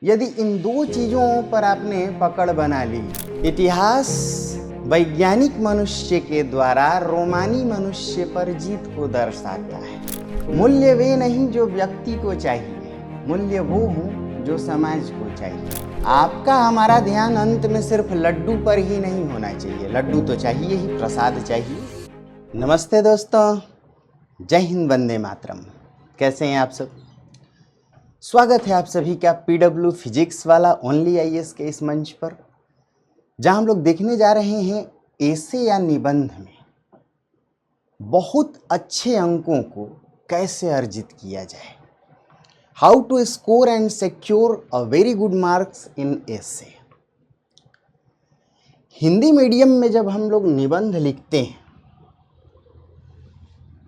यदि इन दो चीजों पर आपने पकड़ बना ली, इतिहास वैज्ञानिक मनुष्य के द्वारा रोमानी मनुष्य पर जीत को दर्शाता है। मूल्य वे नहीं जो व्यक्ति को चाहिए, मूल्य वो हूँ जो समाज को चाहिए। आपका हमारा ध्यान अंत में सिर्फ लड्डू पर ही नहीं होना चाहिए। लड्डू तो चाहिए ही, प्रसाद चाहिए। नमस्ते दोस्तों, जय हिंद, वंदे मातरम। कैसे हैं आप सब? स्वागत है आप सभी का पीडब्ल्यू फिजिक्स वाला ओनली आईएएस के इस मंच पर, जहां हम लोग देखने जा रहे हैं एसे या निबंध में बहुत अच्छे अंकों को कैसे अर्जित किया जाए। How to score and secure a very good marks in essay. Hindi medium में जब हम लोग निबंध लिखते हैं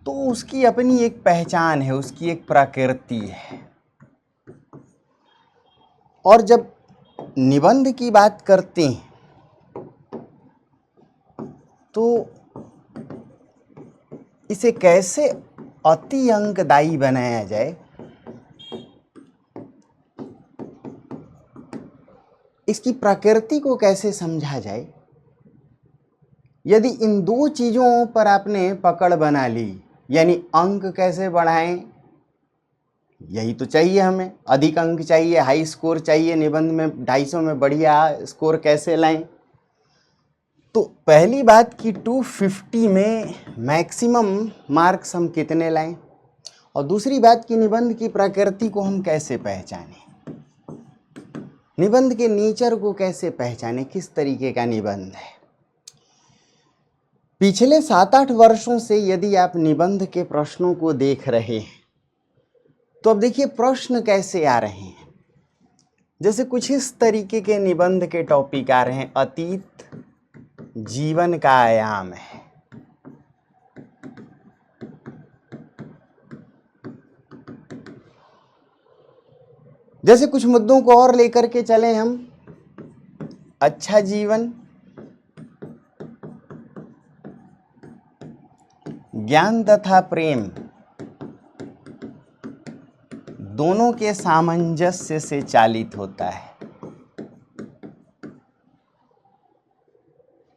तो उसकी अपनी एक पहचान है, उसकी एक प्रकृति है। और जब निबंध की बात करते हैं तो इसे कैसे अति अंकदायी बनाया जाए, इसकी प्रकृति को कैसे समझा जाए। यदि इन दो चीजों पर आपने पकड़ बना ली, यानी अंक कैसे बढ़ाएं, यही तो चाहिए हमें। अधिक अंक चाहिए, हाई स्कोर चाहिए। निबंध में 250 में बढ़िया स्कोर कैसे लाएं? तो पहली बात कि 250 में मैक्सिमम मार्क्स हम कितने लाएं, और दूसरी बात कि निबंध की प्रकृति को हम कैसे पहचानें, निबंध के नेचर को कैसे पहचानें, किस तरीके का निबंध है। पिछले 7-8 वर्षों से यदि आप निबंध के प्रश्नों को देख रहे हैं तो अब देखिए प्रश्न कैसे आ रहे हैं। जैसे कुछ इस तरीके के निबंध के टॉपिक आ रहे हैं। अतीत जीवन का आयाम है, जैसे कुछ मुद्दों को और लेकर के चले हम। अच्छा जीवन, ज्ञान तथा प्रेम दोनों के सामंजस्य से चालित होता है।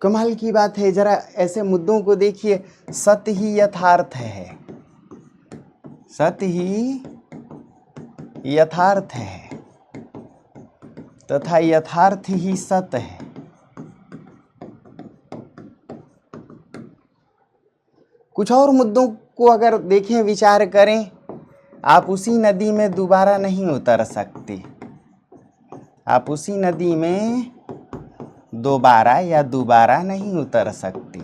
कमाल की बात है, जरा ऐसे मुद्दों को देखिए। सत्य ही यथार्थ है, सत्य ही यथार्थ है तथा यथार्थ ही सत्य है। कुछ और मुद्दों को अगर देखें, विचार करें, आप उसी नदी में दोबारा नहीं उतर सकते। आप उसी नदी में दोबारा नहीं उतर सकते।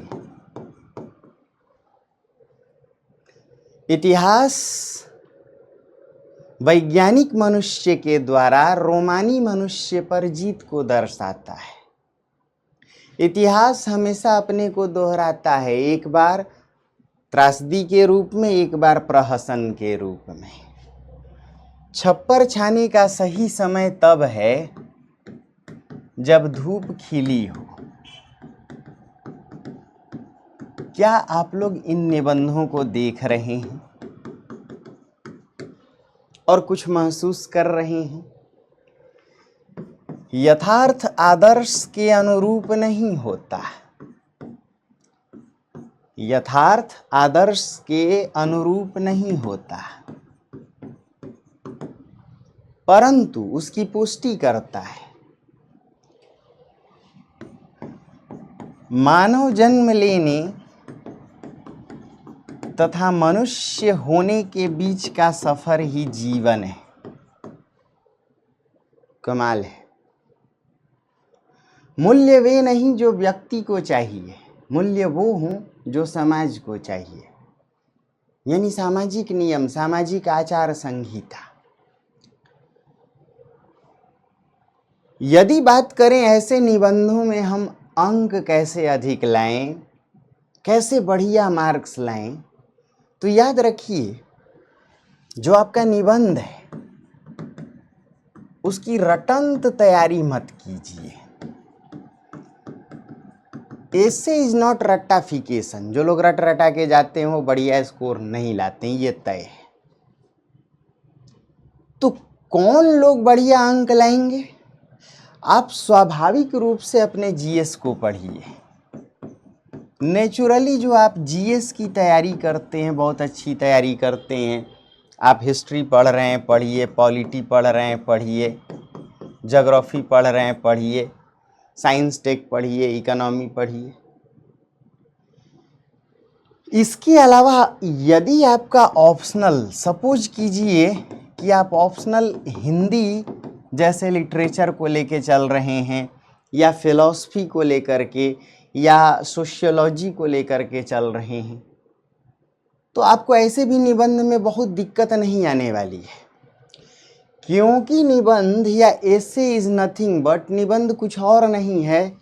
इतिहास वैज्ञानिक मनुष्य के द्वारा रोमानी मनुष्य पर जीत को दर्शाता है। इतिहास हमेशा अपने को दोहराता है, एक बार त्रासदी के रूप में, एक बार प्रहसन के रूप में। छप्पर छाने का सही समय तब है जब धूप खिली हो। क्या आप लोग इन निबंधों को देख रहे हैं और कुछ महसूस कर रहे हैं? यथार्थ आदर्श के अनुरूप नहीं होता, यथार्थ आदर्श के अनुरूप नहीं होता, परंतु उसकी पुष्टि करता है। मानव जन्म लेने तथा मनुष्य होने के बीच का सफर ही जीवन है। कमाल है। मूल्य वे नहीं जो व्यक्ति को चाहिए, मूल्य वो हूँ जो समाज को चाहिए। यानी सामाजिक नियम, सामाजिक आचार संहिता। यदि बात करें ऐसे निबंधों में हम अंक कैसे अधिक लाएं, कैसे बढ़िया मार्क्स लाएं, तो याद रखिए, जो आपका निबंध है उसकी रटंत तैयारी मत कीजिए। एसे इज नॉट रट्टाफिकेशन। जो लोग रट रटा के जाते हैं वो बढ़िया स्कोर नहीं लाते हैं, ये तय है। तो कौन लोग बढ़िया अंक लाएंगे? आप स्वाभाविक रूप से अपने जीएस को पढ़िए। नेचुरली जो आप जीएस की तैयारी करते हैं, बहुत अच्छी तैयारी करते हैं, आप हिस्ट्री पढ़ रहे हैं पढ़िए, पॉलिटी पढ़ रहे हैं पढ़िए, ज्योग्राफी पढ़ रहे हैं पढ़िए, साइंस टेक पढ़िए, इकोनॉमी पढ़िए। इसके अलावा यदि आपका ऑप्शनल, सपोज कीजिए कि आप ऑप्शनल हिंदी जैसे लिटरेचर को लेके चल रहे हैं, या फिलॉसफी को लेकर के, या सोशियोलॉजी को लेकर के चल रहे हैं, तो आपको ऐसे भी निबंध में बहुत दिक्कत नहीं आने वाली है। क्योंकि निबंध या एसे इज नथिंग बट, निबंध कुछ और नहीं है।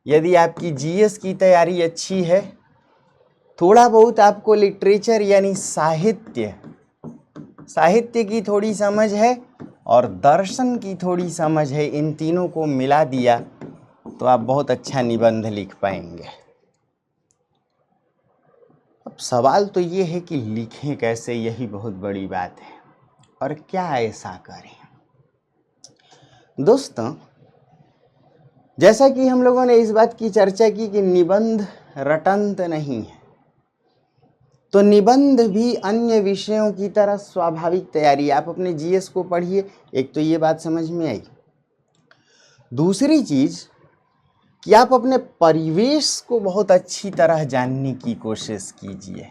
यदि आपकी जीएस की तैयारी अच्छी है, थोड़ा बहुत आपको लिटरेचर यानी साहित्य की थोड़ी समझ है और दर्शन की थोड़ी समझ है, इन तीनों को मिला दिया तो आप बहुत अच्छा निबंध लिख पाएंगे। अब सवाल तो ये है कि लिखें कैसे, यही बहुत बड़ी बात है, और क्या ऐसा करें। दोस्तों, जैसा कि हम लोगों ने इस बात की चर्चा की कि निबंध रटंत नहीं है, तो निबंध भी अन्य विषयों की तरह स्वाभाविक तैयारी। आप अपने जीएस को पढ़िए, एक तो ये बात समझ में आई। दूसरी चीज कि आप अपने परिवेश को बहुत अच्छी तरह जानने की कोशिश कीजिए।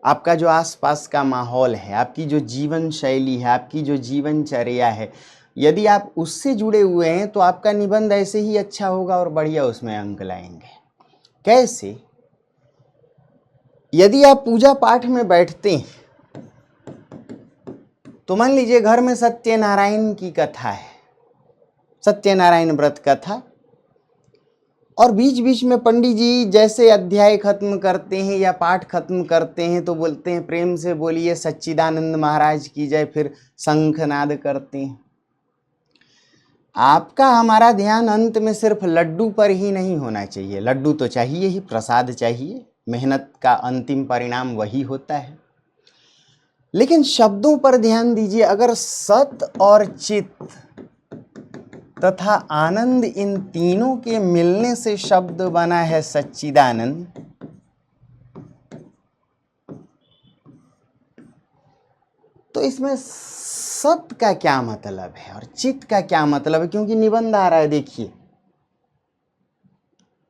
आपका जो आसपास का माहौल है, आपकी जो जीवन शैली है, आपकी जो जीवनचर्या है, यदि आप उससे जुड़े हुए हैं तो आपका निबंध ऐसे ही अच्छा होगा और बढ़िया उसमें अंक लाएंगे। कैसे? यदि आप पूजा पाठ में बैठते हैं तो मान लीजिए घर में सत्यनारायण की कथा है, सत्यनारायण व्रत कथा, और बीच बीच में पंडित जी जैसे अध्याय खत्म करते हैं या पाठ खत्म करते हैं तो बोलते हैं प्रेम से बोलिए सच्चिदानंद महाराज की जय, फिर शंखनाद करते हैं। आपका हमारा ध्यान अंत में सिर्फ लड्डू पर ही नहीं होना चाहिए। लड्डू तो चाहिए ही, प्रसाद चाहिए, मेहनत का अंतिम परिणाम वही होता है, लेकिन शब्दों पर ध्यान दीजिए। अगर सत और चित तथा आनंद, इन तीनों के मिलने से शब्द बना है सच्चिदानंद, तो इसमें सत का क्या मतलब है और चित का क्या मतलब है? क्योंकि निबंध आ रहा है, देखिए,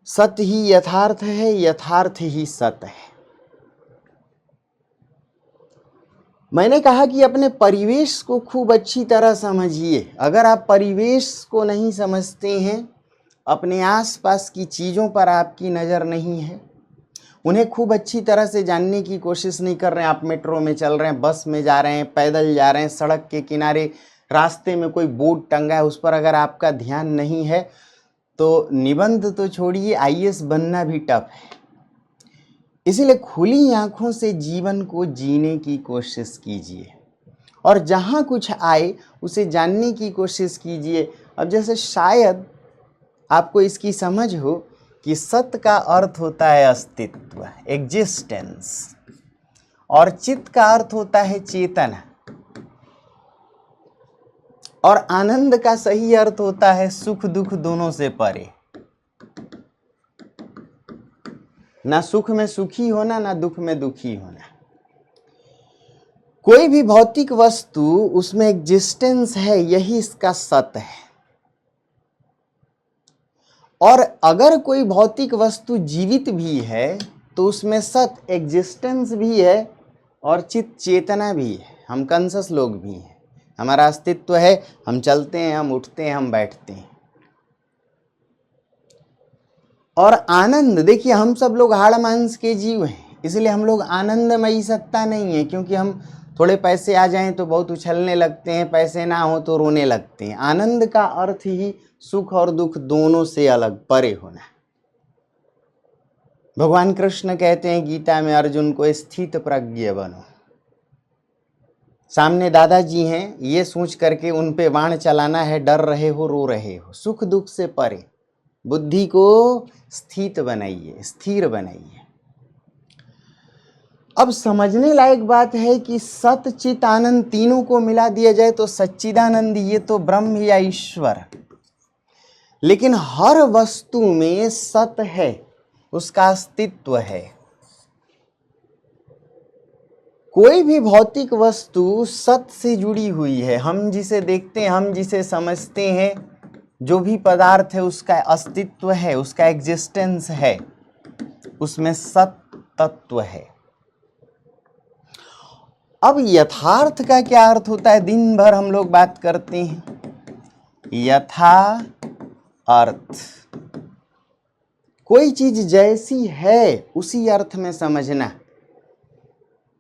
सत ही यथार्थ है, यथार्थ ही सत है। मैंने कहा कि अपने परिवेश को खूब अच्छी तरह समझिए। अगर आप परिवेश को नहीं समझते हैं, अपने आसपास की चीज़ों पर आपकी नज़र नहीं है, उन्हें खूब अच्छी तरह से जानने की कोशिश नहीं कर रहे हैं, आप मेट्रो में चल रहे हैं, बस में जा रहे हैं, पैदल जा रहे हैं, सड़क के किनारे रास्ते में कोई बोर्ड टंगा है, उस पर अगर आपका ध्यान नहीं है, तो निबंध तो छोड़िए, आईएएस बनना भी टफ है। इसीलिए खुली आंखों से जीवन को जीने की कोशिश कीजिए और जहाँ कुछ आए उसे जानने की कोशिश कीजिए। अब जैसे शायद आपको इसकी समझ हो कि सत्य का अर्थ होता है अस्तित्व, एग्जिस्टेंस, और चित्त का अर्थ होता है चेतना, और आनंद का सही अर्थ होता है सुख दुख दोनों से परे। ना सुख में सुखी होना, ना दुख में दुखी होना। कोई भी भौतिक वस्तु, उसमें एग्जिस्टेंस है, यही इसका सत्य है। और अगर कोई भौतिक वस्तु जीवित भी है तो उसमें सत्य, एग्जिस्टेंस भी है और चित, चेतना भी है। हम कॉन्शस लोग भी हैं, हमारा अस्तित्व है, हम चलते हैं, हम उठते हैं, हम बैठते हैं। और आनंद, देखिए, हम सब लोग हाड़ मांस के जीव हैं, इसलिए हम लोग आनंदमयी सत्ता नहीं है। क्योंकि हम थोड़े पैसे आ जाएं तो बहुत उछलने लगते हैं, पैसे ना हो तो रोने लगते हैं। आनंद का अर्थ ही सुख और दुख दोनों से अलग, परे होना। भगवान कृष्ण कहते हैं गीता में अर्जुन को, स्थित प्रज्ञ बनो। सामने दादाजी हैं, ये सोच करके उन पे बाण चलाना है, डर रहे हो, रो रहे हो, सुख दुख से परे बुद्धि को स्थित बनाइए, स्थिर बनाइए। अब समझने लायक बात है कि सत चित आनंद तीनों को मिला दिया जाए तो सच्चिदानंद, ये तो ब्रह्म या ईश्वर। लेकिन हर वस्तु में सत है, उसका अस्तित्व है। कोई भी भौतिक वस्तु सत से जुड़ी हुई है। हम जिसे देखते हैं, हम जिसे समझते हैं, जो भी पदार्थ है उसका अस्तित्व है, उसका एग्जिस्टेंस है, उसमें सत तत्व है। अब यथार्थ का क्या अर्थ होता है? दिन भर हम लोग बात करते हैं यथा अर्थ। कोई चीज जैसी है उसी अर्थ में समझना।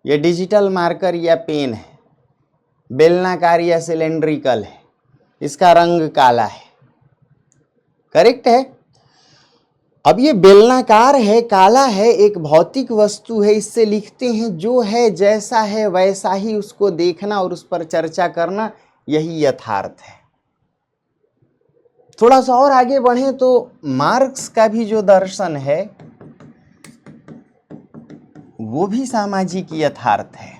ये डिजिटल मार्कर या पेन है, बेलनाकार या सिलेंड्रिकल है, इसका रंग काला है, करेक्ट है। अब ये बेलनाकार है, काला है, एक भौतिक वस्तु है, इससे लिखते हैं जो है जैसा है वैसा ही उसको देखना और उस पर चर्चा करना, यही यथार्थ है। थोड़ा सा और आगे बढ़े तो मार्क्स का भी जो दर्शन है वो भी सामाजिक यथार्थ है।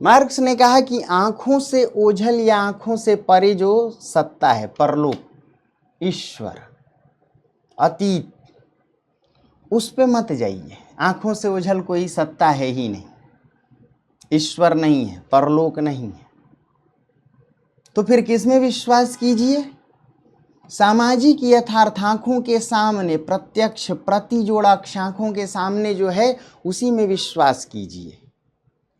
मार्क्स ने कहा कि आंखों से ओझल या आंखों से परे जो सत्ता है, परलोक, ईश्वर, अतीत, उस पे मत जाइए। आंखों से ओझल कोई सत्ता है ही नहीं, ईश्वर नहीं है, परलोक नहीं है। तो फिर किसमें विश्वास कीजिए? सामाजिक यथार्थ, आंखों के सामने प्रत्यक्ष प्रतिजोड़ा आंखों के सामने जो है उसी में विश्वास कीजिए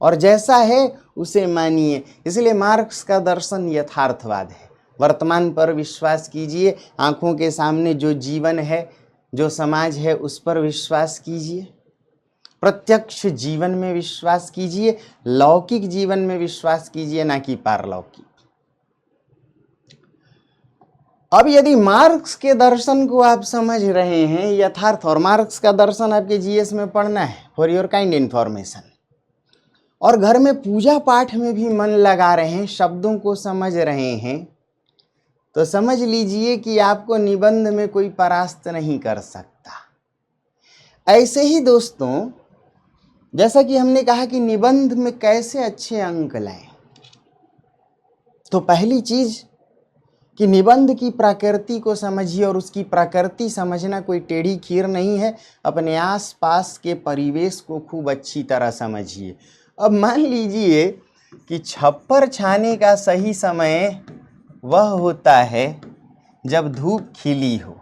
और जैसा है उसे मानिए। इसलिए मार्क्स का दर्शन यथार्थवाद है। वर्तमान पर विश्वास कीजिए, आंखों के सामने जो जीवन है, जो समाज है, उस पर विश्वास कीजिए, प्रत्यक्ष जीवन में विश्वास कीजिए, लौकिक जीवन में विश्वास कीजिए, ना कि पारलौकिक। अब यदि मार्क्स के दर्शन को आप समझ रहे हैं यथार्थ, और मार्क्स का दर्शन आपके जीएस में पढ़ना है फॉर योर काइंड इंफॉर्मेशन, और घर में पूजा पाठ में भी मन लगा रहे हैं, शब्दों को समझ रहे हैं, तो समझ लीजिए कि आपको निबंध में कोई परास्त नहीं कर सकता। ऐसे ही दोस्तों, जैसा कि हमने कहा कि निबंध में कैसे अच्छे अंक लाएं, तो पहली चीज कि निबंध की प्रकृति को समझिए, और उसकी प्रकृति समझना कोई टेढ़ी खीर नहीं है। अपने आसपास के परिवेश को खूब अच्छी तरह समझिए। अब मान लीजिए कि छप्पर छाने का सही समय वह होता है जब धूप खिली हो।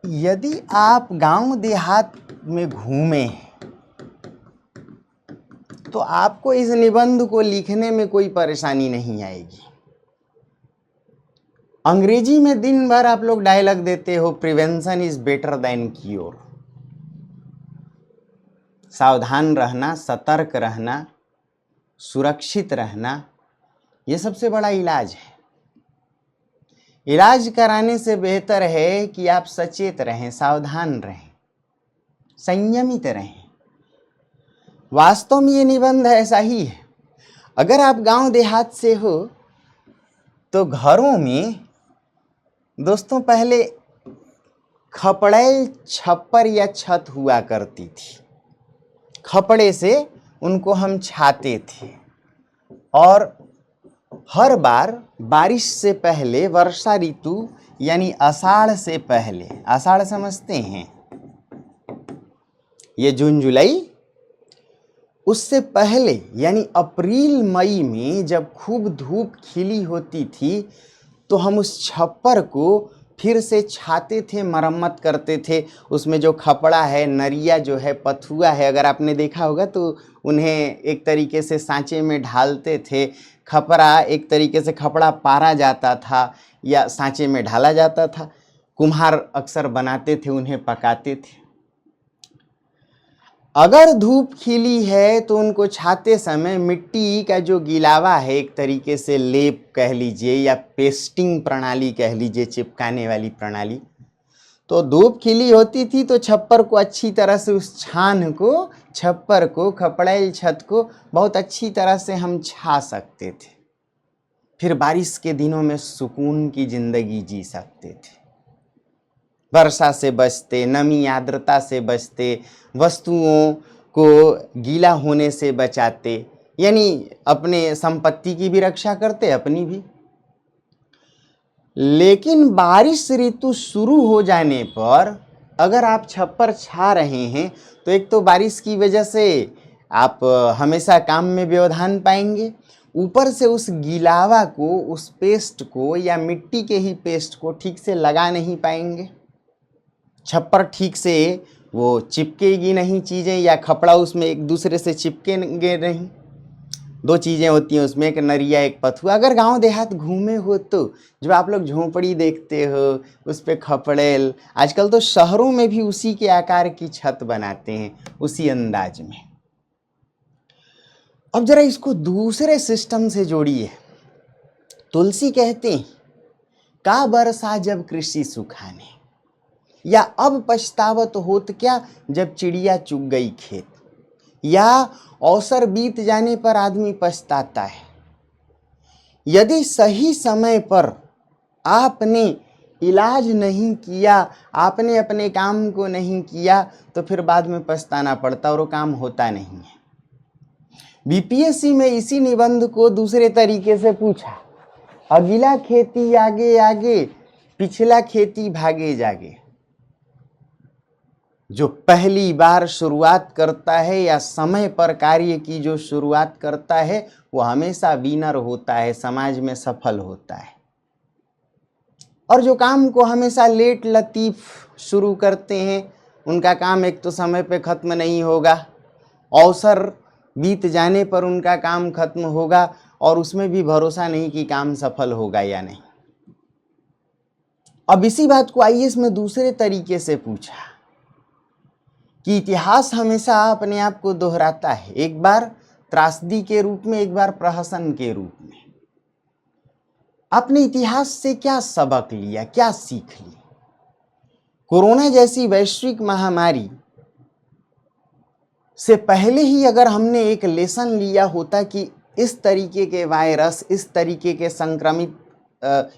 यदि आप गांव देहात में घूमे तो आपको इस निबंध को लिखने में कोई परेशानी नहीं आएगी। अंग्रेजी में दिन भर आप लोग डायलॉग देते हो, prevention is better than cure. सावधान रहना, सतर्क रहना, सुरक्षित रहना, यह सबसे बड़ा इलाज है। इलाज कराने से बेहतर है कि आप सचेत रहें, सावधान रहें, संयमित रहें। वास्तव में ये निबंध ऐसा ही है। अगर आप गांव देहात से हो तो घरों में दोस्तों पहले खपड़ैल छप्पर या छत हुआ करती थी। खपड़े से उनको हम छाते थे, और हर बार बारिश से पहले, वर्षा ऋतु यानी आषाढ़ से पहले, आषाढ़ समझते हैं, ये जून जुलाई, उससे पहले यानी अप्रैल मई में जब खूब धूप खिली होती थी तो हम उस छप्पर को फिर से छाते थे, मरम्मत करते थे। उसमें जो खपड़ा है, नरिया जो है, पथुआ है, अगर आपने देखा होगा तो उन्हें एक तरीके से सांचे में ढालते थे। खपड़ा एक तरीके से खपड़ा पारा जाता था या सांचे में ढाला जाता था। कुम्हार अक्सर बनाते थे, उन्हें पकाते थे। अगर धूप खिली है तो उनको छाते समय मिट्टी का जो गिलावा है, एक तरीके से लेप कह लीजिए या पेस्टिंग प्रणाली कह लीजिए, चिपकाने वाली प्रणाली, तो धूप खिली होती थी तो छप्पर को अच्छी तरह से, उस छान को, छप्पर को, खपड़ैल छत को बहुत अच्छी तरह से हम छा सकते थे। फिर बारिश के दिनों में सुकून की जिंदगी जी सकते थे। वर्षा से बचते, नमी आर्द्रता से बचते, वस्तुओं को गीला होने से बचाते, यानी अपने संपत्ति की भी रक्षा करते, अपनी भी। लेकिन बारिश ऋतु शुरू हो जाने पर अगर आप छप्पर छा रहे हैं तो एक तो बारिश की वजह से आप हमेशा काम में व्यवधान पाएंगे, ऊपर से उस गिलावा को, उस पेस्ट को या मिट्टी के ही पेस्ट को ठीक से लगा नहीं पाएंगे, छप्पर ठीक से वो चिपकेगी नहीं चीज़ें, या कपड़ा उसमें एक दूसरे से चिपकेंगे नहीं। दो चीज़ें होती हैं उसमें, एक नरिया एक पथुआ। अगर गांव देहात घूमे हो तो जब आप लोग झोंपड़ी देखते हो उस पर खपड़ेल, आजकल तो शहरों में भी उसी के आकार की छत बनाते हैं, उसी अंदाज में। अब जरा इसको दूसरे सिस्टम से जोड़िए। तुलसी कहते हैं का बरसा जब कृषि सुखाने, या अब पछतावत होत क्या जब चिड़िया चुग गई खेत, या अवसर बीत जाने पर आदमी पछताता है। यदि सही समय पर आपने इलाज नहीं किया, आपने अपने काम को नहीं किया, तो फिर बाद में पछताना पड़ता और वो काम होता नहीं है। बीपीएससी में इसी निबंध को दूसरे तरीके से पूछा, अगला खेती आगे आगे, पिछला खेती भागे जागे। जो पहली बार शुरुआत करता है या समय पर कार्य की जो शुरुआत करता है वो हमेशा विनर होता है, समाज में सफल होता है। और जो काम को हमेशा लेट लतीफ शुरू करते हैं उनका काम एक तो समय पे खत्म नहीं होगा, अवसर बीत जाने पर उनका काम खत्म होगा, और उसमें भी भरोसा नहीं कि काम सफल होगा या नहीं। अब इसी बात को आईएएस में दूसरे तरीके से पूछा कि इतिहास हमेशा अपने आप को दोहराता है, एक बार त्रासदी के रूप में, एक बार प्रहसन के रूप में। आपने इतिहास से क्या सबक लिया, क्या सीख ली? कोरोना जैसी वैश्विक महामारी से पहले ही अगर हमने एक लेसन लिया होता कि इस तरीके के वायरस, इस तरीके के संक्रमित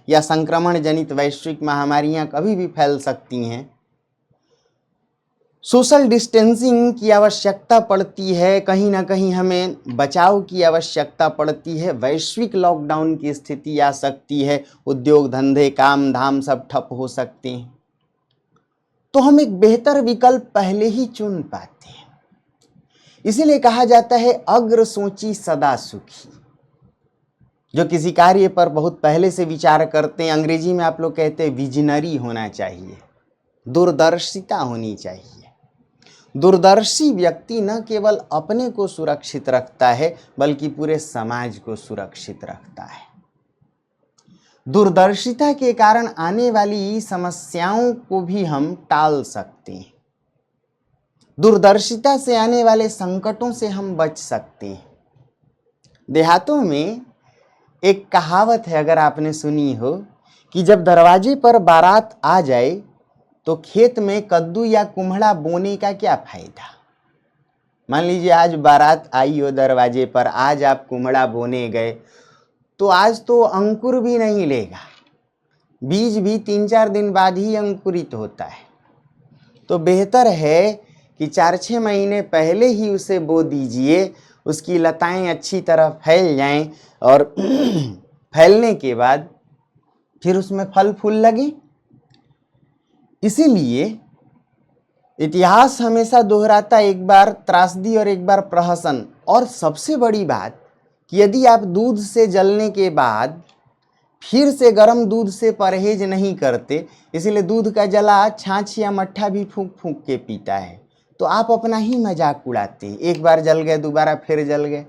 या संक्रमण जनित वैश्विक महामारियां कभी भी फैल सकती हैं, सोशल डिस्टेंसिंग की आवश्यकता पड़ती है, कहीं ना कहीं हमें बचाव की आवश्यकता पड़ती है, वैश्विक लॉकडाउन की स्थिति आ सकती है, उद्योग धंधे काम धाम सब ठप हो सकते हैं, तो हम एक बेहतर विकल्प पहले ही चुन पाते हैं। इसीलिए कहा जाता है अग्र सोची सदा सुखी। जो किसी कार्य पर बहुत पहले से विचार करते हैं, अंग्रेजी में आप लोग कहते हैं विजनरी होना चाहिए, दूरदर्शिता होनी चाहिए। दूरदर्शी व्यक्ति न केवल अपने को सुरक्षित रखता है बल्कि पूरे समाज को सुरक्षित रखता है। दूरदर्शिता के कारण आने वाली समस्याओं को भी हम टाल सकते हैं, दूरदर्शिता से आने वाले संकटों से हम बच सकते हैं। देहातों में एक कहावत है, अगर आपने सुनी हो, कि जब दरवाजे पर बारात आ जाए तो खेत में कद्दू या कुम्हड़ा बोने का क्या फायदा। मान लीजिए आज बारात आई हो दरवाजे पर, आज आप कुम्हड़ा बोने गए तो आज तो अंकुर भी नहीं लेगा, बीज भी 3-4 दिन बाद ही अंकुरित होता है। तो बेहतर है कि 4-6 महीने पहले ही उसे बो दीजिए, उसकी लताएं अच्छी तरह फैल जाएं और फैलने के बाद फिर उसमें फल फूल लगे। इसीलिए इतिहास हमेशा दोहराता, एक बार त्रासदी और एक बार प्रहसन। और सबसे बड़ी बात कि यदि आप दूध से जलने के बाद फिर से गर्म दूध से परहेज नहीं करते, इसीलिए दूध का जला छाछ या मट्ठा भी फूंक फूंक के पीता है, तो आप अपना ही मजाक उड़ाते हैं। एक बार जल गए, दोबारा फिर जल गए।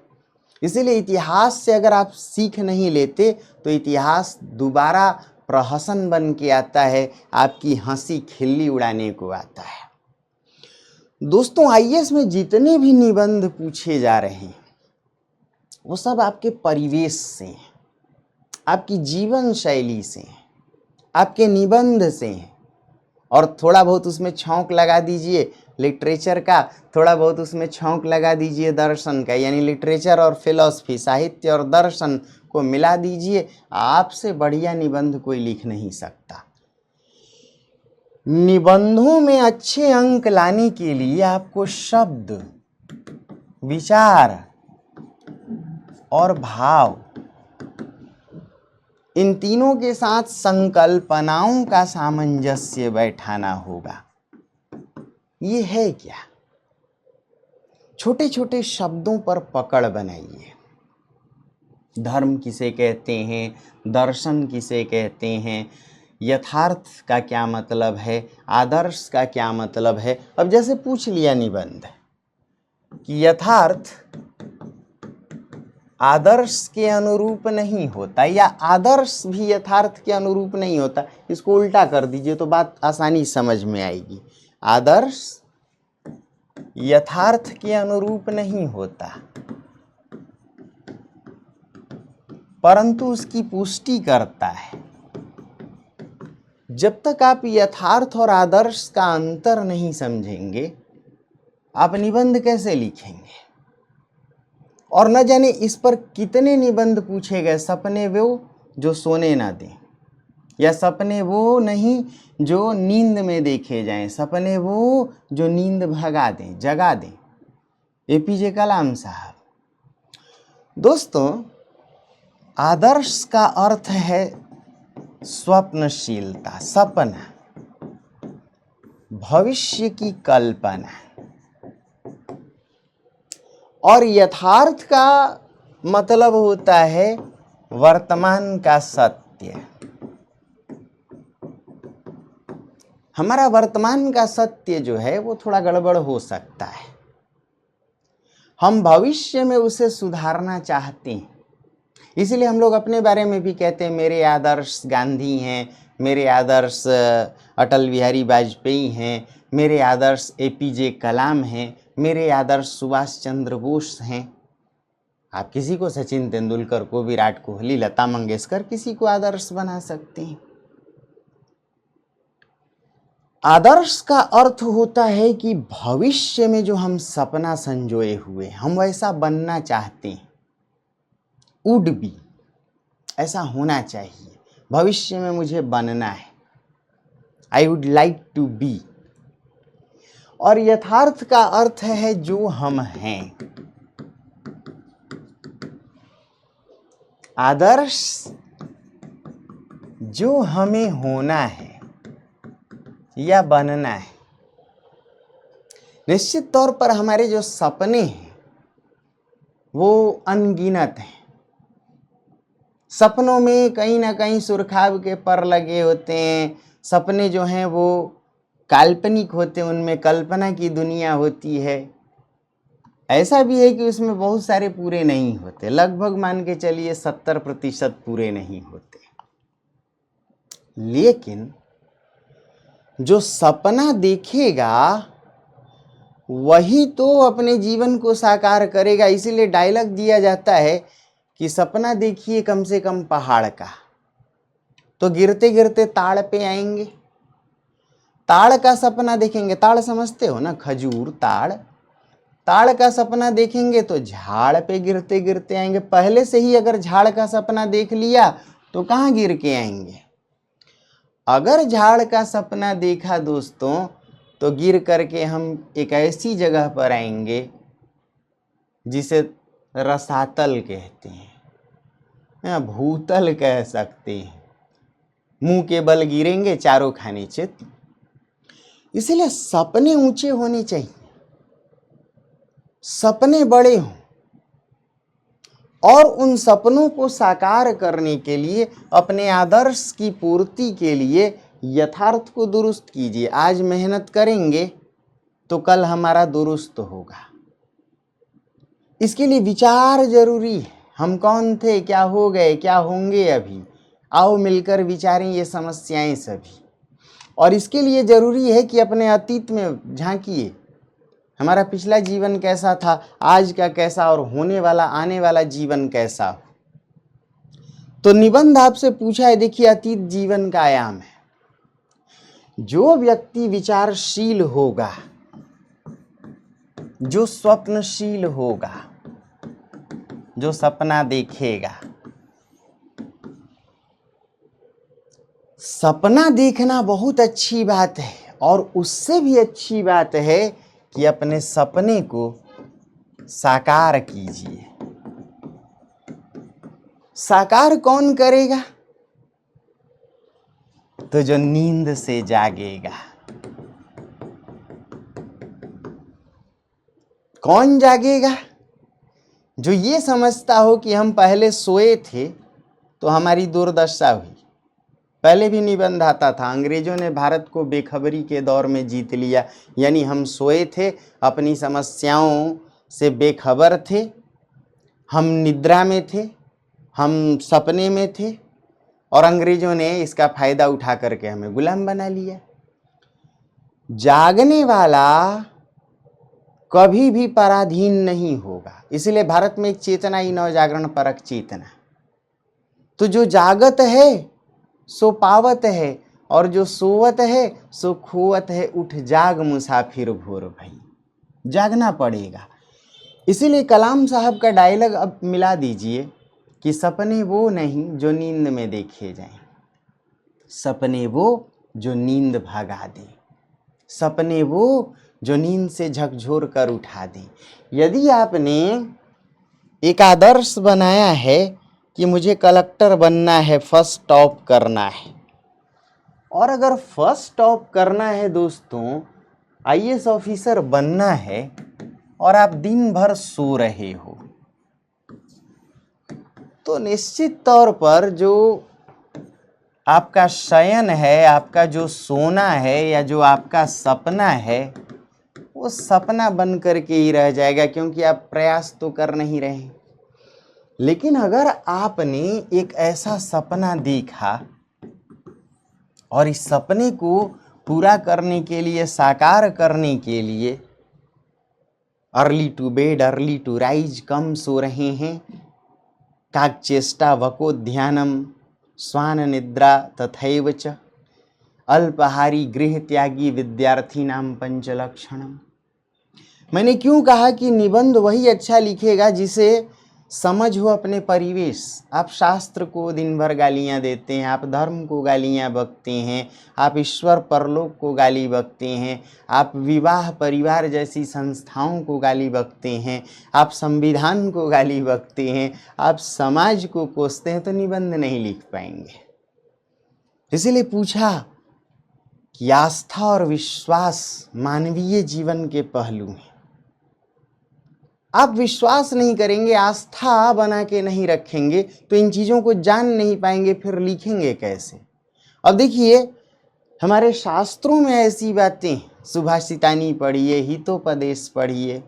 इसीलिए इतिहास से अगर आप सीख नहीं लेते तो इतिहास दोबारा प्रहसन बन के आता है, आपकी हंसी खिल्ली उड़ाने को आता है। दोस्तों, आईएएस में जितने भी निबंध पूछे जा रहे हैं वो सब आपके परिवेश से हैं, आपकी जीवन शैली से हैं, आपके निबंध से हैं। और थोड़ा बहुत उसमें छौंक लगा दीजिए लिटरेचर का, थोड़ा बहुत उसमें छौंक लगा दीजिए दर्शन का, यानी लिटरेचर और फिलॉसफी, साहित्य और दर्शन को मिला दीजिए। आपसे बढ़िया निबंध कोई लिख नहीं सकता। निबंधों में अच्छे अंक लाने के लिए आपको शब्द, विचार और भाव, इन तीनों के साथ संकल्पनाओं का सामंजस्य बैठाना होगा। ये है क्या? छोटे छोटे शब्दों पर पकड़ बनाइए। धर्म किसे कहते हैं, दर्शन किसे कहते हैं, यथार्थ का क्या मतलब है, आदर्श का क्या मतलब है। अब जैसे पूछ लिया निबंध कि यथार्थ आदर्श के अनुरूप नहीं होता या आदर्श भी यथार्थ के अनुरूप नहीं होता, इसको उल्टा कर दीजिए तो बात आसानी समझ में आएगी। आदर्श यथार्थ के अनुरूप नहीं होता, परंतु उसकी पुष्टि करता है। जब तक आप यथार्थ और आदर्श का अंतर नहीं समझेंगे, आप निबंध कैसे लिखेंगे? और न जाने इस पर कितने निबंध पूछे गए। सपने वो जो सोने ना दें, या सपने वो नहीं जो नींद में देखे जाएं, सपने वो जो नींद भगा दें, जगा दें। एपीजे कलाम साहब। दोस्तों, आदर्श का अर्थ है स्वप्नशीलता, सपना, भविष्य की कल्पना। और यथार्थ का मतलब होता है वर्तमान का सत्य। हमारा वर्तमान का सत्य जो है वो थोड़ा गड़बड़ हो सकता है, हम भविष्य में उसे सुधारना चाहते हैं। इसीलिए हम लोग अपने बारे में भी कहते हैं मेरे आदर्श गांधी हैं, मेरे आदर्श अटल बिहारी वाजपेयी हैं, मेरे आदर्श एपीजे कलाम हैं, मेरे आदर्श सुभाष चंद्र बोस हैं। आप किसी को सचिन तेंदुलकर को, विराट कोहली, लता मंगेशकर, किसी को आदर्श बना सकते हैं। आदर्श का अर्थ होता है कि भविष्य में जो हम सपना संजोए हुए, हम वैसा बनना चाहते हैं। वुड बी, ऐसा होना चाहिए, भविष्य में मुझे बनना है। I would like to be. और यथार्थ का अर्थ है जो हम हैं। आदर्श जो हमें होना है या बनना है। निश्चित तौर पर हमारे जो सपने हैं वो अनगिनत हैं। सपनों में कहीं ना कहीं सुरखाब के पर लगे होते हैं। सपने जो हैं वो काल्पनिक होते हैं, उनमें कल्पना की दुनिया होती है। ऐसा भी है कि उसमें बहुत सारे पूरे नहीं होते, लगभग मान के चलिए 70% पूरे नहीं होते। लेकिन जो सपना देखेगा वही तो अपने जीवन को साकार करेगा। इसीलिए डायलॉग दिया जाता है कि सपना देखिए कम से कम पहाड़ का, तो गिरते गिरते ताड़ पे आएंगे। ताड़ का सपना देखेंगे, ताड़ समझते हो ना, खजूर, ताड़। ताड़ का सपना देखेंगे तो झाड़ पे गिरते गिरते आएंगे। पहले से ही अगर झाड़ का सपना देख लिया तो कहाँ गिर के आएंगे। अगर झाड़ का सपना देखा दोस्तों तो गिर करके हम एक ऐसी जगह पर आएंगे जिसे रसातल कहते हैं या भूतल कह सकते हैं। मुंह के बल गिरेंगे, चारों खाने चित। इसलिए सपने ऊंचे होने चाहिए, सपने बड़े हों, और उन सपनों को साकार करने के लिए, अपने आदर्श की पूर्ति के लिए यथार्थ को दुरुस्त कीजिए। आज मेहनत करेंगे तो कल हमारा दुरुस्त होगा। इसके लिए विचार जरूरी है। हम कौन थे, क्या हो गए, क्या होंगे अभी, आओ मिलकर विचारें ये समस्याएं सभी। और इसके लिए जरूरी है कि अपने अतीत में झांकिए, हमारा पिछला जीवन कैसा था, आज का कैसा, और होने वाला आने वाला जीवन कैसा हो। तो निबंध आपसे पूछा है, देखिए अतीत जीवन का आयाम है। जो व्यक्ति विचारशील होगा, जो स्वप्नशील होगा, जो सपना देखेगा, सपना देखना बहुत अच्छी बात है, और उससे भी अच्छी बात है कि अपने सपने को साकार कीजिए। साकार कौन करेगा? तो जो नींद से जागेगा। कौन जागेगा? जो ये समझता हो कि हम पहले सोए थे तो हमारी दुर्दशा हुई। पहले भी निबंध आता था, अंग्रेजों ने भारत को बेखबरी के दौर में जीत लिया, यानी हम सोए थे, अपनी समस्याओं से बेखबर थे, हम निद्रा में थे, हम सपने में थे, और अंग्रेजों ने इसका फायदा उठा करके हमें गुलाम बना लिया। जागने वाला कभी भी पराधीन नहीं होगा। इसलिए भारत में एक चेतना ही नवजागरण परक चेतना। तो जो जागत है सो पावत है, और जो सोवत है सो खोवत है। उठ जाग मुसाफिर भोर भई। जागना पड़ेगा। इसीलिए कलाम साहब का डायलॉग अब मिला दीजिए कि सपने वो नहीं जो नींद में देखे जाएं, सपने वो जो नींद भगा दे, सपने वो जो नींद से झकझोर कर उठा दे। यदि आपने एक आदर्श बनाया है कि मुझे कलेक्टर बनना है, फर्स्ट टॉप करना है, और अगर फर्स्ट टॉप करना है दोस्तों, आईएएस ऑफिसर बनना है, और आप दिन भर सो रहे हो, तो निश्चित तौर पर जो आपका शयन है, आपका जो सोना है, या जो आपका सपना है, वो सपना बन करके ही रह जाएगा, क्योंकि आप प्रयास तो कर नहीं रहे। लेकिन अगर आपने एक ऐसा सपना देखा और इस सपने को पूरा करने के लिए, साकार करने के लिए early to bed early to rise कम सो रहे हैं, काकचेष्टा वको ध्यानम स्वान निद्रा तथैव च अल्पहारी गृह त्यागी विद्यार्थी नाम पंचलक्षणम। मैंने क्यों कहा कि निबंध वही अच्छा लिखेगा जिसे समझ हो अपने परिवेश। आप शास्त्र को दिन भर गालियाँ देते हैं, आप धर्म को गालियाँ बकते हैं, आप ईश्वर परलोक को गाली बकते हैं, आप विवाह परिवार जैसी संस्थाओं को गाली बकते हैं, आप संविधान को गाली बकते हैं, आप समाज को कोसते हैं, तो निबंध नहीं लिख पाएंगे। इसीलिए पूछा कि आस्था और विश्वास मानवीय जीवन के पहलू हैं। आप विश्वास नहीं करेंगे, आस्था बना के नहीं रखेंगे, तो इन चीज़ों को जान नहीं पाएंगे, फिर लिखेंगे कैसे। अब देखिए, हमारे शास्त्रों में ऐसी बातें, सुभाषितानी पढ़िए, हितोपदेश पढ़िए,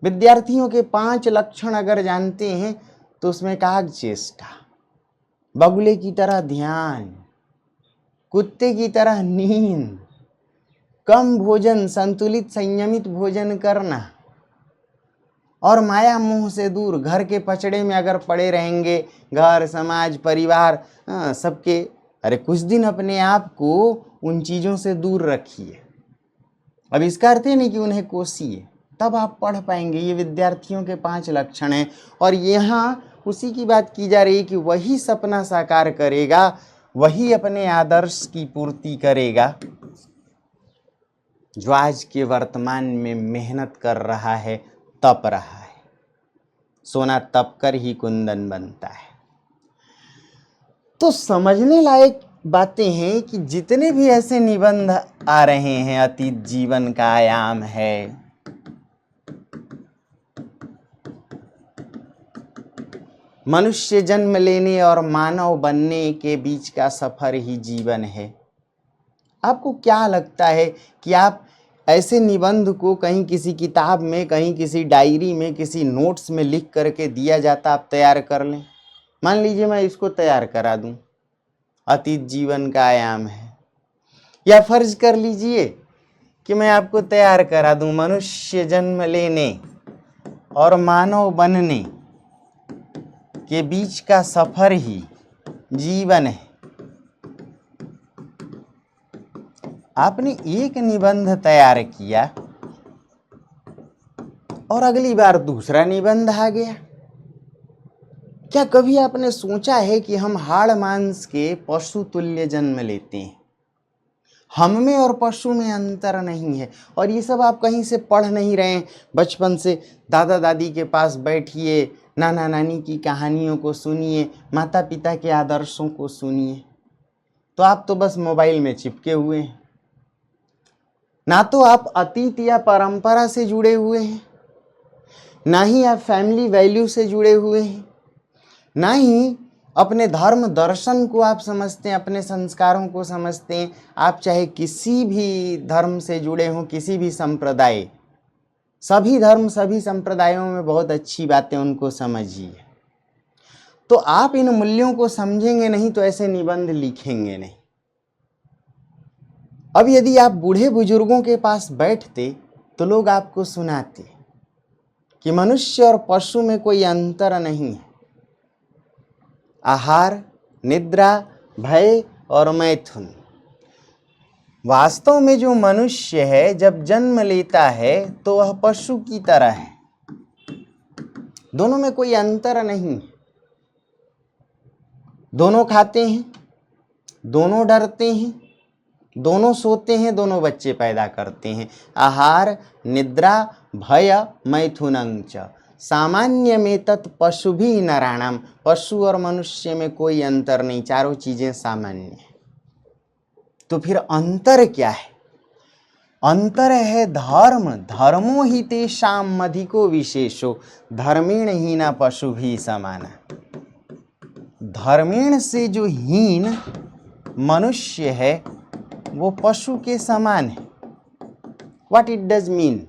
विद्यार्थियों के 5 लक्षण अगर जानते हैं तो उसमें कागचेष्टा, बगुले की तरह ध्यान, कुत्ते की तरह नींद, कम भोजन, संतुलित संयमित भोजन करना, और माया मोह से दूर। घर के पचड़े में अगर पड़े रहेंगे, घर समाज परिवार सबके, अरे कुछ दिन अपने आप को उन चीज़ों से दूर रखिए। अब इसका अर्थ नहीं कि उन्हें कोसिए, तब आप पढ़ पाएंगे। ये विद्यार्थियों के 5 लक्षण हैं, और यहाँ उसी की बात की जा रही है कि वही सपना साकार करेगा, वही अपने आदर्श की पूर्ति करेगा जो आज के वर्तमान में मेहनत कर रहा है, तप रहा है। सोना तप कर ही कुंदन बनता है। तो समझने लायक बातें हैं कि जितने भी ऐसे निबंध आ रहे हैं, अतीत जीवन का आयाम है, मनुष्य जन्म लेने और मानव बनने के बीच का सफर ही जीवन है। आपको क्या लगता है कि आप ऐसे निबंध को कहीं किसी किताब में, कहीं किसी डायरी में, किसी नोट्स में लिख करके दिया जाता, आप तैयार कर लें? मान लीजिए मैं इसको तैयार करा दूं, अतीत जीवन का आयाम है, या फर्ज कर लीजिए कि मैं आपको तैयार करा दूं, मनुष्य जन्म लेने और मानव बनने के बीच का सफर ही जीवन है। आपने एक निबंध तैयार किया और अगली बार दूसरा निबंध आ गया, क्या कभी आपने सोचा है कि हम हाड़ मांस के पशु तुल्य जन्म लेते हैं? हम में और पशु में अंतर नहीं है। और ये सब आप कहीं से पढ़ नहीं रहे हैं। बचपन से दादा दादी के पास बैठिए, नाना नानी की कहानियों को सुनिए, माता पिता के आदर्शों को सुनिए, तो आप तो बस मोबाइल में चिपके हुए हैं। ना तो आप अतीत या परंपरा से जुड़े हुए हैं, ना ही आप फैमिली वैल्यू से जुड़े हुए हैं, ना ही अपने धर्म दर्शन को आप समझते हैं, अपने संस्कारों को समझते हैं। आप चाहे किसी भी धर्म से जुड़े हों, किसी भी संप्रदाय, सभी धर्म सभी संप्रदायों में बहुत अच्छी बातें, उनको समझिए। तो आप इन मूल्यों को समझेंगे नहीं तो ऐसे निबंध लिखेंगे नहीं। अब यदि आप बूढ़े बुजुर्गों के पास बैठते तो लोग आपको सुनाते कि मनुष्य और पशु में कोई अंतर नहीं है। आहार, निद्रा, भय और मैथुन। वास्तव में जो मनुष्य है जब जन्म लेता है तो वह पशु की तरह है। दोनों में कोई अंतर नहीं है। दोनों खाते हैं, दोनों डरते हैं, दोनों सोते हैं, दोनों बच्चे पैदा करते हैं। आहार, निद्रा, भय, मैथुनं च सामान्य में तत् पशु भी नराणाम। पशु और मनुष्य में कोई अंतर नहीं, चारों चीजें सामान्य हैं। तो फिर अंतर क्या है? अंतर है धर्म। धर्मो हि तेषाम् अधिको विशेषो धर्मेण हीना पशु भी समाना। धर्मेण से जो हीन मनुष्य है वो पशु के समान है। What it does mean?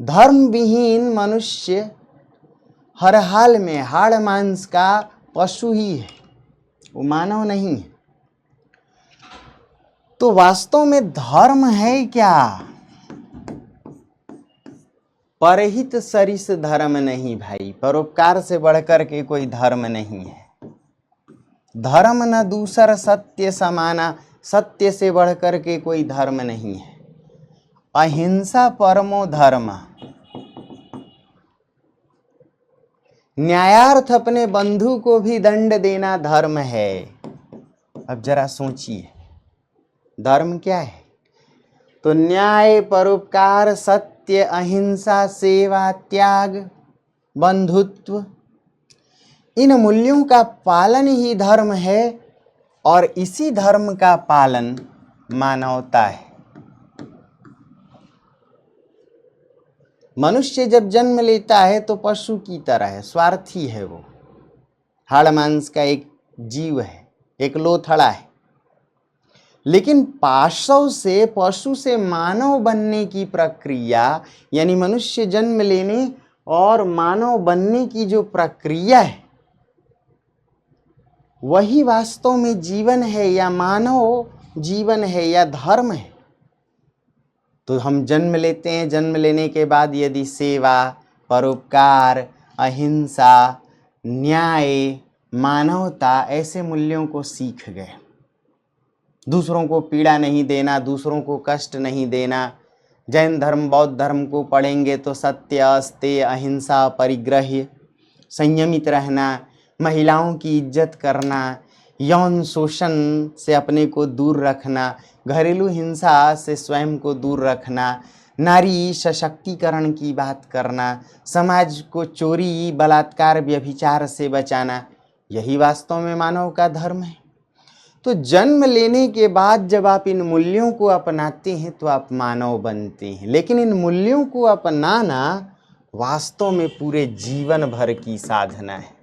धर्म विहीन मनुष्य हर हाल में हाड़ मांस का पशु ही है, वो मानव नहीं है। तो वास्तव में धर्म है क्या? परहित सरिस धर्म नहीं भाई, परोपकार से बढ़कर के कोई धर्म नहीं है। धर्म न दूसर सत्य समाना, सत्य से बढ़कर के कोई धर्म नहीं है। अहिंसा परमो धर्म। न्यायार्थ अपने बंधु को भी दंड देना धर्म है। अब जरा सोचिए, धर्म क्या है? तो न्याय, परोपकार, सत्य, अहिंसा, सेवा, त्याग, बंधुत्व, इन मूल्यों का पालन ही धर्म है। और इसी धर्म का पालन मानवता है। मनुष्य जब जन्म लेता है तो पशु की तरह है, स्वार्थी है। वो हाड़ मांस का एक जीव है, एक लोथड़ा है। लेकिन पाशव से पशु से मानव बनने की प्रक्रिया, यानी मनुष्य जन्म लेने और मानव बनने की जो प्रक्रिया है, वही वास्तव में जीवन है, या मानव जीवन है, या धर्म है। तो हम जन्म लेते हैं, जन्म लेने के बाद यदि सेवा, परोपकार, अहिंसा, न्याय, मानवता, ऐसे मूल्यों को सीख गए, दूसरों को पीड़ा नहीं देना, दूसरों को कष्ट नहीं देना। जैन धर्म, बौद्ध धर्म को पढ़ेंगे तो सत्य, अस्तेय, अहिंसा, परिग्रह, संयमित रहना, महिलाओं की इज्जत करना, यौन शोषण से अपने को दूर रखना, घरेलू हिंसा से स्वयं को दूर रखना, नारी सशक्तिकरण की बात करना, समाज को चोरी, बलात्कार, व्यभिचार से बचाना, यही वास्तव में मानव का धर्म है। तो जन्म लेने के बाद जब आप इन मूल्यों को अपनाते हैं तो आप मानव बनते हैं। लेकिन इन मूल्यों को अपनाना वास्तव में पूरे जीवन भर की साधना है।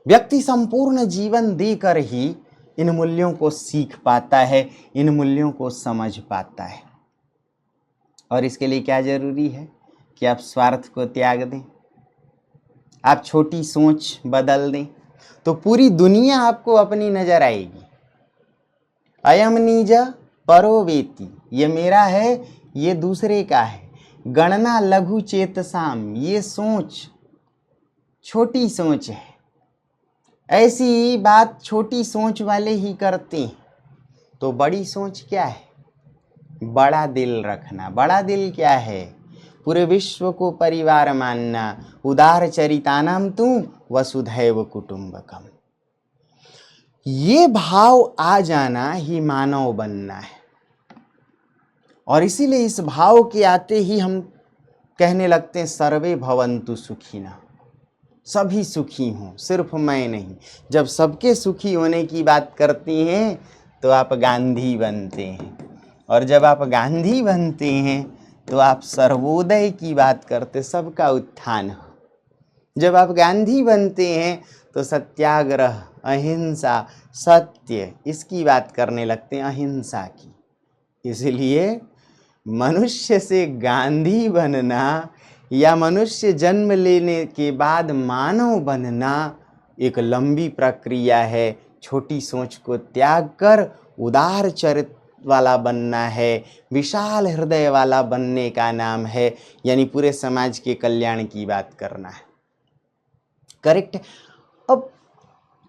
व्यक्ति संपूर्ण जीवन देकर ही इन मूल्यों को सीख पाता है, इन मूल्यों को समझ पाता है। और इसके लिए क्या जरूरी है कि आप स्वार्थ को त्याग दें, आप छोटी सोच बदल दें, तो पूरी दुनिया आपको अपनी नजर आएगी। अयम निज परो वेति, ये मेरा है, ये दूसरे का है। गणना लघु चेतसाम, ये सोच छोटी सोच है। ऐसी बात छोटी सोच वाले ही करते हैं। तो बड़ी सोच क्या है? बड़ा दिल रखना। बड़ा दिल क्या है? पूरे विश्व को परिवार मानना, उदार चरितानाम तू वसुधैव कुटुंबकम। ये भाव आ जाना ही मानव बनना है। और इसीलिए इस भाव के आते ही हम कहने लगते हैं सर्वे भवन्तु सुखिनः, सभी सुखी हों, सिर्फ मैं नहीं। जब सबके सुखी होने की बात करती हैं तो आप गांधी बनते हैं, और जब आप गांधी बनते हैं तो आप सर्वोदय की बात करते, सबका उत्थान हो। जब आप गांधी बनते हैं तो सत्याग्रह, अहिंसा, सत्य, इसकी बात करने लगते हैं, अहिंसा की। इसलिए मनुष्य से गांधी बनना या मनुष्य जन्म लेने के बाद मानव बनना एक लंबी प्रक्रिया है। छोटी सोच को त्याग कर उदार चरित्र वाला बनना है, विशाल हृदय वाला बनने का नाम है, यानी पूरे समाज के कल्याण की बात करना है। करेक्ट। अब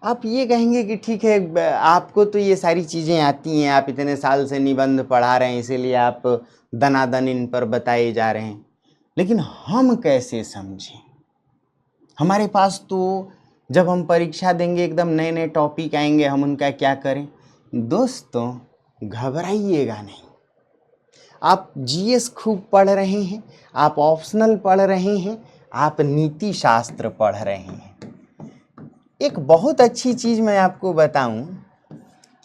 आप ये कहेंगे कि ठीक है, आपको तो ये सारी चीज़ें आती हैं, आप इतने साल से निबंध पढ़ा रहे हैं, इसीलिए आप दनादन इन पर बताए जा रहे हैं, लेकिन हम कैसे समझें? हमारे पास तो जब हम परीक्षा देंगे एकदम नए नए टॉपिक आएंगे, हम उनका क्या करें? दोस्तों, घबराइएगा नहीं। आप जीएस खूब पढ़ रहे हैं, आप ऑप्शनल पढ़ रहे हैं, आप नीति शास्त्र पढ़ रहे हैं। एक बहुत अच्छी चीज़ मैं आपको बताऊं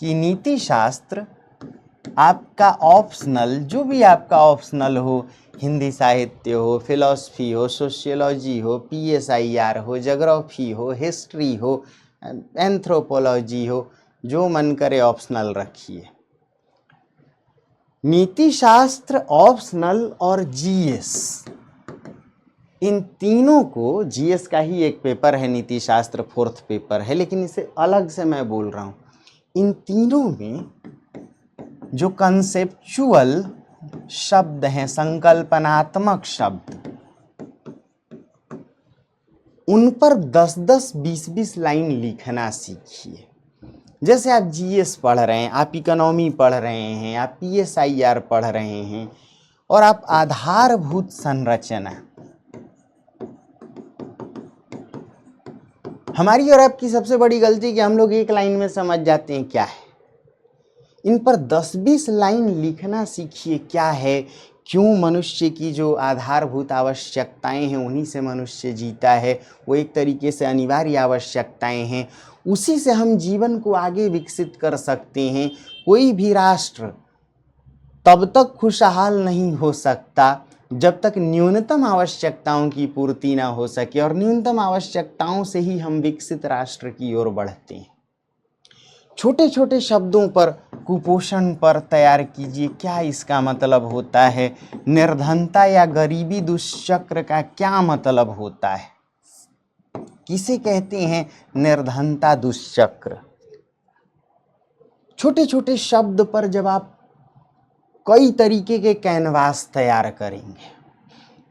कि नीति शास्त्र आपका ऑप्शनल, जो भी आपका ऑप्शनल हो, हिंदी साहित्य हो, फिलॉसफी हो, सोशियोलॉजी हो, पीएसआईआर हो, ज्योग्राफी हो, हिस्ट्री हो, एंथ्रोपोलॉजी हो, जो मन करे ऑप्शनल रखिए। नीति शास्त्र, ऑप्शनल और जीएस, इन तीनों को, जीएस का ही एक पेपर है, नीति शास्त्र 4th पेपर है, लेकिन इसे अलग से मैं बोल रहा हूँ। इन तीनों में जो कंसेप्चुअल शब्द हैं, संकल्पनात्मक शब्द, उन पर 10-10, 20-20 लाइन लिखना सीखिए। जैसे आप जीएस पढ़ रहे हैं, आप इकोनॉमी पढ़ रहे हैं, आप पीएसआईआर पढ़ रहे हैं, और आप आधारभूत संरचना, हमारी और आपकी सबसे बड़ी गलती कि हम लोग एक लाइन में समझ जाते हैं क्या है। इन पर 10-20 लाइन लिखना सीखिए। क्या है, क्यों मनुष्य की जो आधारभूत आवश्यकताएं हैं उन्हीं से मनुष्य जीता है, वो एक तरीके से अनिवार्य आवश्यकताएं हैं, उसी से हम जीवन को आगे विकसित कर सकते हैं। कोई भी राष्ट्र तब तक खुशहाल नहीं हो सकता जब तक न्यूनतम आवश्यकताओं की पूर्ति ना हो सके, और न्यूनतम आवश्यकताओं से ही हम विकसित राष्ट्र की ओर बढ़ते हैं। छोटे छोटे शब्दों पर, कुपोषण पर तैयार कीजिए, क्या इसका मतलब होता है, निर्धनता या गरीबी दुष्चक्र का क्या मतलब होता है, किसे कहते हैं निर्धनता दुष्चक्र। छोटे छोटे शब्द पर जब आप कई तरीके के कैनवास तैयार करेंगे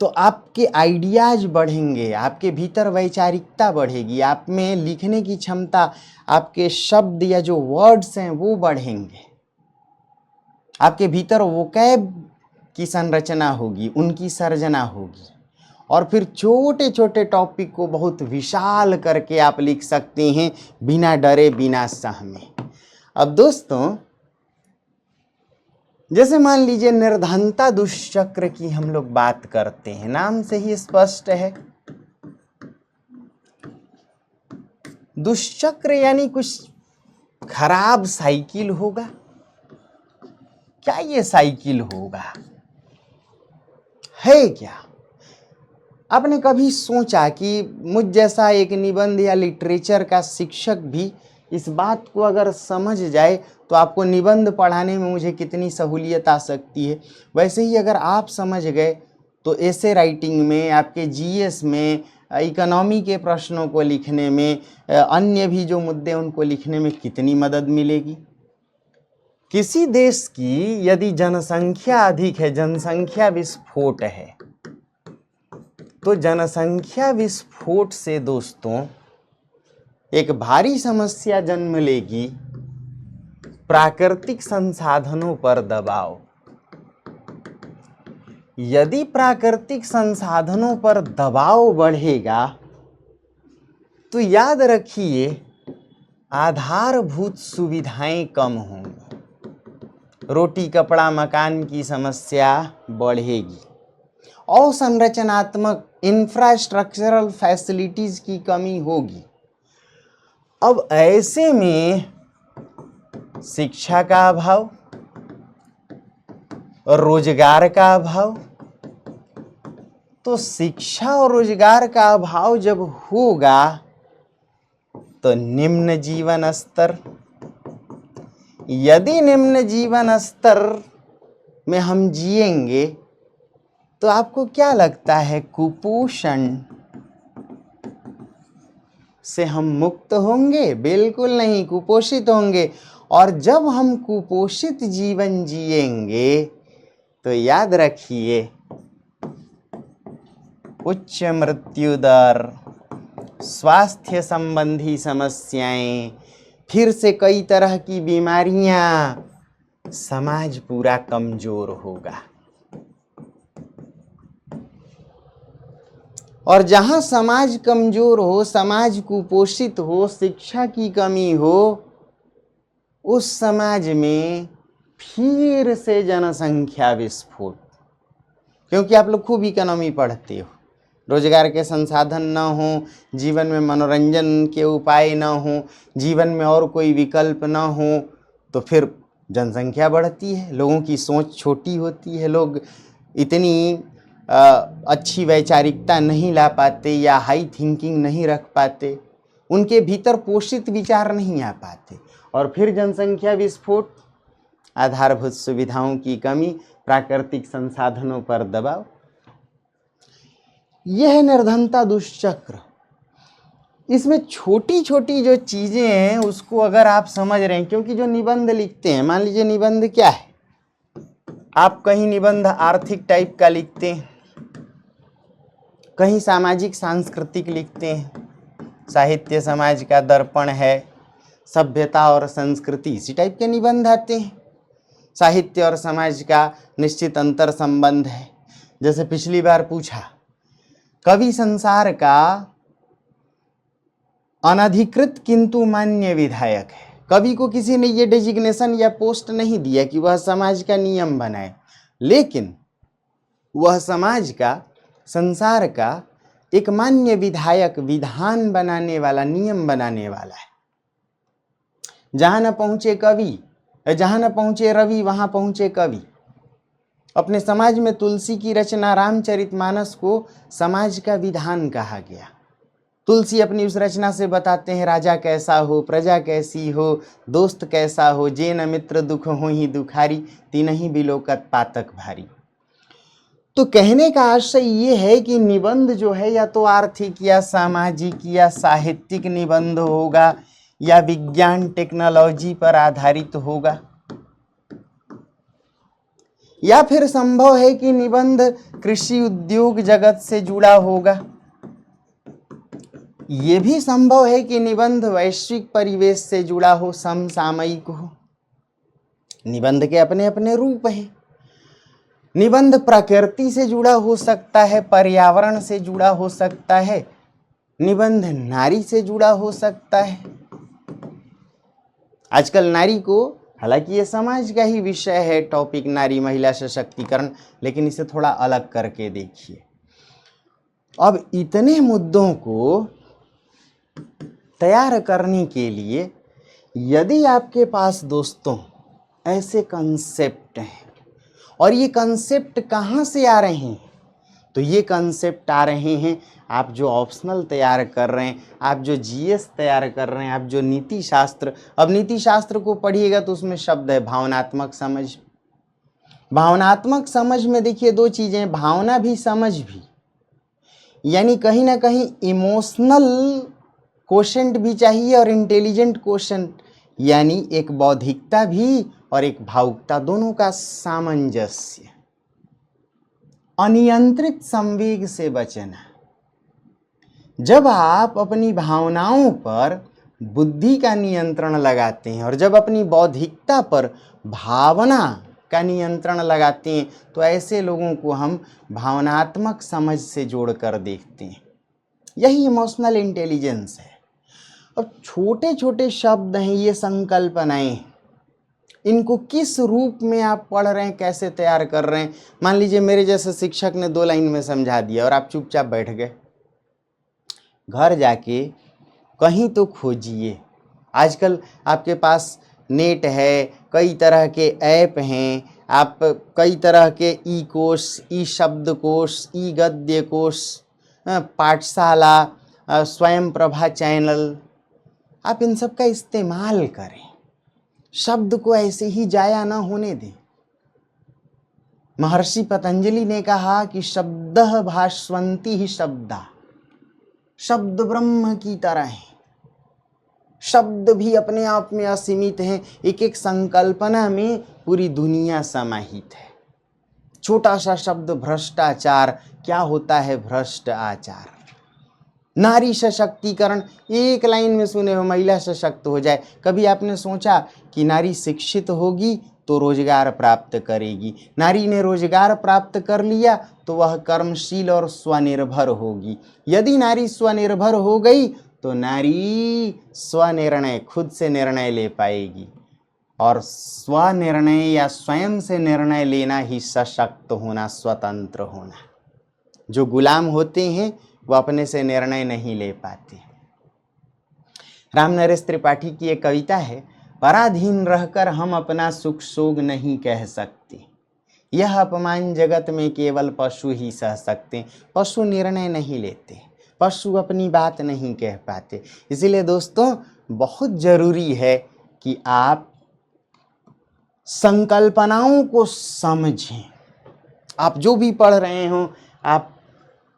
तो आपके आइडियाज बढ़ेंगे, आपके भीतर वैचारिकता बढ़ेगी, आप में लिखने की क्षमता, आपके शब्द या जो वर्ड्स हैं वो बढ़ेंगे, आपके भीतर वोकैब की संरचना होगी, उनकी सर्जना होगी, और फिर छोटे छोटे टॉपिक को बहुत विशाल करके आप लिख सकते हैं, बिना डरे, बिना सहमे। अब दोस्तों, जैसे मान लीजिए निर्धनता दुष्चक्र की हम लोग बात करते हैं, नाम से ही स्पष्ट है, दुष्चक्र यानी कुछ खराब साइकिल होगा। क्या ये साइकिल होगा, है क्या? आपने कभी सोचा कि मुझ जैसा एक निबंध या लिटरेचर का शिक्षक भी इस बात को अगर समझ जाए तो आपको निबंध पढ़ाने में मुझे कितनी सहूलियत आ सकती है? वैसे ही अगर आप समझ गए तो एसे राइटिंग में, आपके जीएस में, इकोनॉमी के प्रश्नों को लिखने में, अन्य भी जो मुद्दे उनको लिखने में कितनी मदद मिलेगी। किसी देश की यदि जनसंख्या अधिक है, जनसंख्या विस्फोट है, तो जनसंख्या विस्फोट से दोस्तों एक भारी समस्या जन्म लेगी, प्राकृतिक संसाधनों पर दबाव। यदि प्राकृतिक संसाधनों पर दबाव बढ़ेगा तो याद रखिए आधारभूत सुविधाएं कम होंगी, रोटी कपड़ा मकान की समस्या बढ़ेगी, अवसंरचनात्मक इंफ्रास्ट्रक्चरल फैसिलिटीज की कमी होगी। अब ऐसे में शिक्षा का अभाव और रोजगार का अभाव, तो शिक्षा और रोजगार का अभाव जब होगा तो निम्न जीवन स्तर, यदि निम्न जीवन स्तर में हम जिएंगे तो आपको क्या लगता है कुपोषण से हम मुक्त होंगे? बिल्कुल नहीं, कुपोषित होंगे। और जब हम कुपोषित जीवन जिएंगे तो याद रखिए उच्च मृत्यु दर, स्वास्थ्य संबंधी समस्याएं, फिर से कई तरह की बीमारियां, समाज पूरा कमजोर होगा। और जहां समाज कमजोर हो, समाज कुपोषित हो, शिक्षा की कमी हो, उस समाज में फिर से जनसंख्या विस्फोट। क्योंकि आप लोग खूब इकोनॉमी पढ़ते हो, रोजगार के संसाधन न हो, जीवन में मनोरंजन के उपाय न हो, जीवन में और कोई विकल्प न हो, तो फिर जनसंख्या बढ़ती है, लोगों की सोच छोटी होती है, लोग इतनी अच्छी वैचारिकता नहीं ला पाते या हाई थिंकिंग नहीं रख पाते, उनके भीतर पोषित विचार नहीं आ पाते, और फिर जनसंख्या विस्फोट, आधारभूत सुविधाओं की कमी, प्राकृतिक संसाधनों पर दबाव। यह है निर्धनता दुष्चक्र। इसमें छोटी छोटी जो चीजें हैं उसको अगर आप समझ रहे हैं, क्योंकि जो निबंध लिखते हैं, मान लीजिए निबंध क्या है, आप कहीं निबंध आर्थिक टाइप का लिखते हैं, कहीं सामाजिक सांस्कृतिक लिखते हैं, साहित्य समाज का दर्पण है, सभ्यता और संस्कृति, इसी टाइप के निबंध आते हैं। साहित्य और समाज का निश्चित अंतर संबंध है। जैसे पिछली बार पूछा, कवि संसार का अनधिकृत किंतु मान्य विधायक है। कवि को किसी ने ये डेजिग्नेशन या पोस्ट नहीं दिया कि वह समाज का नियम बनाए, लेकिन वह समाज का, संसार का एक मान्य विधायक, विधान बनाने वाला, नियम बनाने वाला है। जहां न पहुंचे कवि, जहां न पहुंचे रवि, वहां पहुंचे कवि। अपने समाज में तुलसी की रचना रामचरितमानस को समाज का विधान कहा गया। तुलसी अपनी उस रचना से बताते हैं राजा कैसा हो, प्रजा कैसी हो, दोस्त कैसा हो, जे न मित्र दुख हो ही दुखारी, तीनहि बिलोकत पातक भारी। तो कहने का आशय ये है कि निबंध जो है या तो आर्थिक या सामाजिक या साहित्यिक निबंध होगा या विज्ञान टेक्नोलॉजी पर आधारित होगा, या फिर संभव है कि निबंध कृषि उद्योग जगत से जुड़ा होगा। ये भी संभव है कि निबंध वैश्विक परिवेश से जुड़ा हो, समसामयिक हो। निबंध के अपने अपने रूप हैं। निबंध प्रकृति से जुड़ा हो सकता है, पर्यावरण से जुड़ा हो सकता है, निबंध नारी से जुड़ा हो सकता है। आजकल नारी को, हालांकि ये समाज का ही विषय है टॉपिक, नारी महिला सशक्तिकरण, लेकिन इसे थोड़ा अलग करके देखिए। अब इतने मुद्दों को तैयार करने के लिए यदि आपके पास दोस्तों ऐसे कंसेप्ट हैं, और ये कंसेप्ट कहाँ से आ रहे हैं, तो ये कंसेप्ट आ रहे हैं आप जो ऑप्शनल तैयार कर रहे हैं, आप जो जीएस तैयार कर रहे हैं, आप जो नीति शास्त्र, अब नीति शास्त्र को पढ़िएगा तो उसमें शब्द है भावनात्मक समझ। भावनात्मक समझ में देखिए दो चीजें, भावना भी समझ भी, यानी कहीं ना कहीं इमोशनल कोशेंट भी चाहिए और इंटेलिजेंट कोशेंट, यानी एक बौद्धिकता भी और एक भावुकता, दोनों का सामंजस्य। अनियंत्रित संवेग से बचना। जब आप अपनी भावनाओं पर बुद्धि का नियंत्रण लगाते हैं और जब अपनी बौद्धिकता पर भावना का नियंत्रण लगाते हैं, तो ऐसे लोगों को हम भावनात्मक समझ से जोड़कर देखते हैं। यही इमोशनल इंटेलिजेंस है। अब छोटे छोटे शब्द हैं, ये संकल्पनाएं, इनको किस रूप में आप पढ़ रहे हैं, कैसे तैयार कर रहे हैं। मान लीजिए मेरे जैसे शिक्षक ने 2 लाइन में समझा दिया और आप चुपचाप बैठ गए। घर जाके कहीं तो खोजिए। आजकल आपके पास नेट है, कई तरह के ऐप हैं, आप कई तरह के ई कोर्स, ई शब्दकोश, ई गद्य कोश, पाठशाला, स्वयं प्रभा चैनल, आप इन सब का इस्तेमाल करें। शब्द को ऐसे ही जाया ना होने दें। महर्षि पतंजलि ने कहा कि शब्दः भास्वन्ति ही शब्दा, शब्द ब्रह्म की तरह है। शब्द भी अपने आप में असीमित हैं, एक एक संकल्पना में पूरी दुनिया समाहित है। छोटा सा शब्द भ्रष्टाचार, क्या होता है भ्रष्ट आचार। नारी सशक्तिकरण, एक लाइन में सुने हो, महिला सशक्त हो जाए। कभी आपने सोचा कि नारी शिक्षित होगी तो रोजगार प्राप्त करेगी, नारी ने रोजगार प्राप्त कर लिया तो वह कर्मशील और स्वनिर्भर होगी। यदि नारी स्वनिर्भर हो गई तो नारी स्वनिर्णय, खुद से निर्णय ले पाएगी, और स्वनिर्णय या स्वयं से निर्णय लेना ही सशक्त होना, स्वतंत्र होना। जो गुलाम होते हैं वो अपने से निर्णय नहीं ले पाते। राम नरेश त्रिपाठी की एक कविता है, पराधीन रहकर हम अपना सुख सोग नहीं कह सकते, यह अपमान जगत में केवल पशु ही सह सकते। पशु निर्णय नहीं लेते, पशु अपनी बात नहीं कह पाते। इसीलिए दोस्तों बहुत जरूरी है कि आप संकल्पनाओं को समझें। आप जो भी पढ़ रहे हो, आप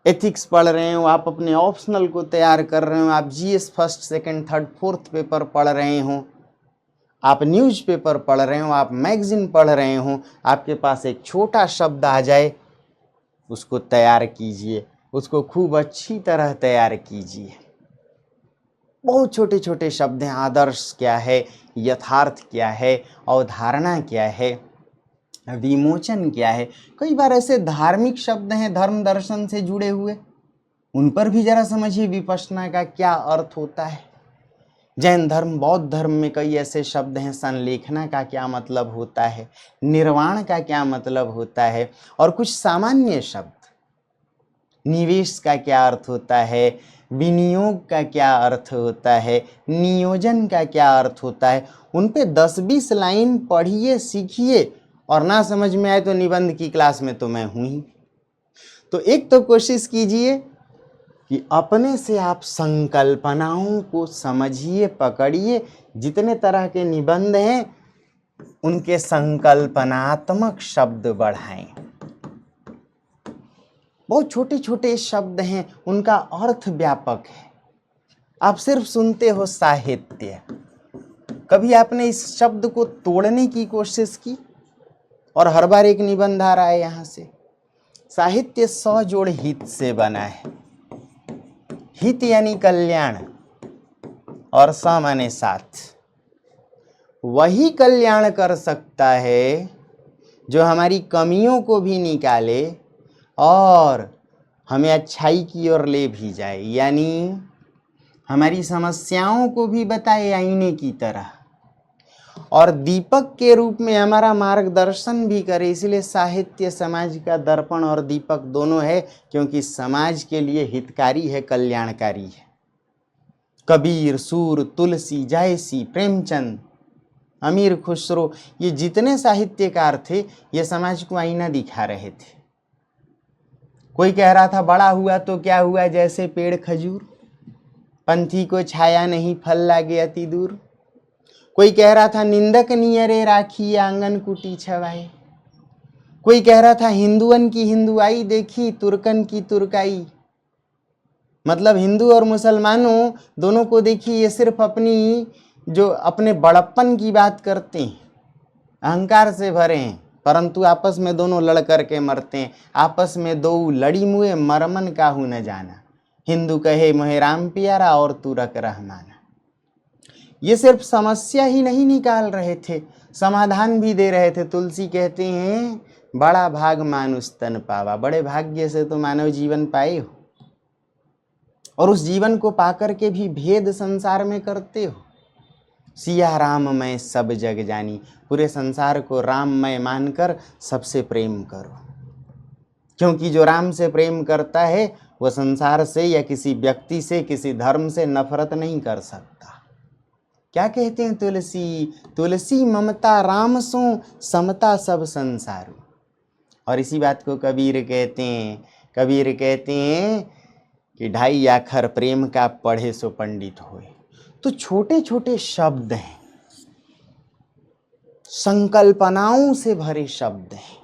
एथिक्स पढ़ रहे हो, आप अपने ऑप्शनल को तैयार कर रहे हो, आप GS first second third fourth paper पढ़ रहे हो, आप न्यूज़पेपर पढ़ रहे हो, आप मैगजीन पढ़ रहे हो, आपके पास एक छोटा शब्द आ जाए, उसको तैयार कीजिए, उसको खूब अच्छी तरह तैयार कीजिए। बहुत छोटे छोटे शब्द हैं। आदर्श क्या है, यथार्थ क्या है, अवधारणा क्या है, विमोचन क्या है। कई बार ऐसे धार्मिक शब्द हैं धर्म दर्शन से जुड़े हुए, उन पर भी जरा समझिए विपश्यना का क्या अर्थ होता है। जैन धर्म, बौद्ध धर्म में कई ऐसे शब्द हैं, संलेखना का क्या मतलब होता है, निर्वाण का क्या मतलब होता है, और कुछ सामान्य शब्द, निवेश का क्या अर्थ होता है, विनियोग का क्या अर्थ होता है, नियोजन का क्या अर्थ होता है। उन पे 10-20 लाइन पढ़िए, सीखिए, और ना समझ में आए तो निबंध की क्लास में तो मैं हूँ ही। तो एक तो कोशिश कीजिए कि अपने से आप संकल्पनाओं को समझिए, पकड़िए। जितने तरह के निबंध हैं उनके संकल्पनात्मक शब्द बढ़ाएं। बहुत छोटे छोटे शब्द हैं, उनका अर्थ व्यापक है। आप सिर्फ सुनते हो साहित्य, कभी आपने इस शब्द को तोड़ने की कोशिश की? और हर बार एक निबंध आ रहा है यहाँ से। साहित्य 100 जोड़ हित से बना है। हित यानी कल्याण, और स माने साथ। वही कल्याण कर सकता है जो हमारी कमियों को भी निकाले और हमें अच्छाई की ओर ले भी जाए, यानी हमारी समस्याओं को भी बताए आईने की तरह, और दीपक के रूप में हमारा मार्गदर्शन भी करे। इसलिए साहित्य समाज का दर्पण और दीपक दोनों है, क्योंकि समाज के लिए हितकारी है, कल्याणकारी है। कबीर, सूर, तुलसी, जायसी, प्रेमचंद, अमीर खुसरो, ये जितने साहित्यकार थे ये समाज को आईना दिखा रहे थे। कोई कह रहा था बड़ा हुआ तो क्या हुआ, जैसे पेड़ खजूर, पंथी को छाया नहीं फल लागे अति दूर। कोई कह रहा था निंदक नियरे राखी आंगन कुटी छवाए। कोई कह रहा था हिंदुअन की हिंदुआई देखी तुर्कन की तुर्काई। मतलब हिंदू और मुसलमानों दोनों को देखिए, ये सिर्फ अपनी जो अपने बड़प्पन की बात करते हैं, अहंकार से भरे हैं, परंतु आपस में दोनों लड़ करके मरते हैं। आपस में दो लड़ी मुए मरमन काहू न जाना। हिंदू कहे मोहे राम प्यारा और तुरक रहमाना। ये सिर्फ समस्या ही नहीं निकाल रहे थे, समाधान भी दे रहे थे। तुलसी कहते हैं बड़ा भाग मानुष तन पावा, बड़े भाग्य से तो मानव जीवन पाए हो और उस जीवन को पाकर के भी भेद संसार में करते हो। सिया राममय सब जग जानी, पूरे संसार को राममय मानकर सबसे प्रेम करो, क्योंकि जो राम से प्रेम करता है वह संसार से या किसी व्यक्ति से, किसी धर्म से नफरत नहीं कर सकता। क्या कहते हैं तुलसी? तुलसी ममता राम सो समता सब संसारू। और इसी बात को कबीर कहते हैं। कबीर कहते हैं कि ढाई आखर प्रेम का पढ़े सो पंडित होए। तो छोटे छोटे शब्द हैं, संकल्पनाओं से भरे शब्द हैं।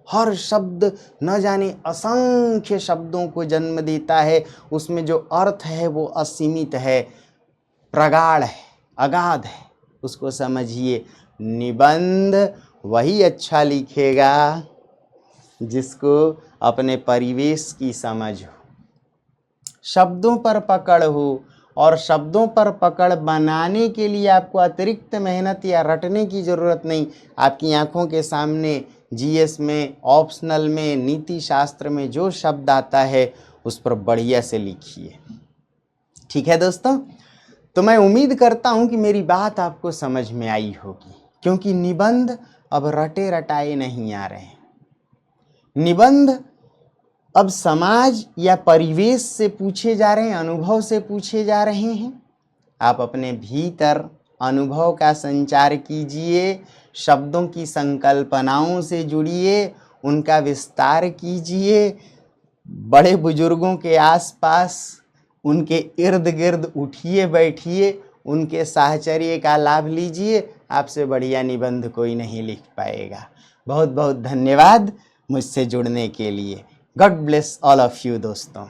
हर शब्द न जाने असंख्य शब्दों को जन्म देता है। उसमें जो अर्थ है वो असीमित है, प्रगाढ़ है, अगाध है। उसको समझिए। निबंध वही अच्छा लिखेगा जिसको अपने परिवेश की समझ हो, शब्दों पर पकड़ हो। और शब्दों पर पकड़ बनाने के लिए आपको अतिरिक्त मेहनत या रटने की ज़रूरत नहीं। आपकी आंखों के सामने जीएस में, ऑप्शनल में, नीति शास्त्र में जो शब्द आता है उस पर बढ़िया से लिखिए। ठीक है दोस्तों, तो मैं उम्मीद करता हूँ कि मेरी बात आपको समझ में आई होगी, क्योंकि निबंध अब रटे रटाए नहीं आ रहे हैं। निबंध अब समाज या परिवेश से पूछे जा रहे हैं, अनुभव से पूछे जा रहे हैं। आप अपने भीतर अनुभव का संचार कीजिए, शब्दों की संकल्पनाओं से जुड़िए, उनका विस्तार कीजिए, बड़े बुजुर्गों के आसपास, उनके इर्द गिर्द उठिए बैठिए, उनके साहचर्य का लाभ लीजिए। आपसे बढ़िया निबंध कोई नहीं लिख पाएगा। बहुत बहुत धन्यवाद मुझसे जुड़ने के लिए। God bless all of you दोस्तों।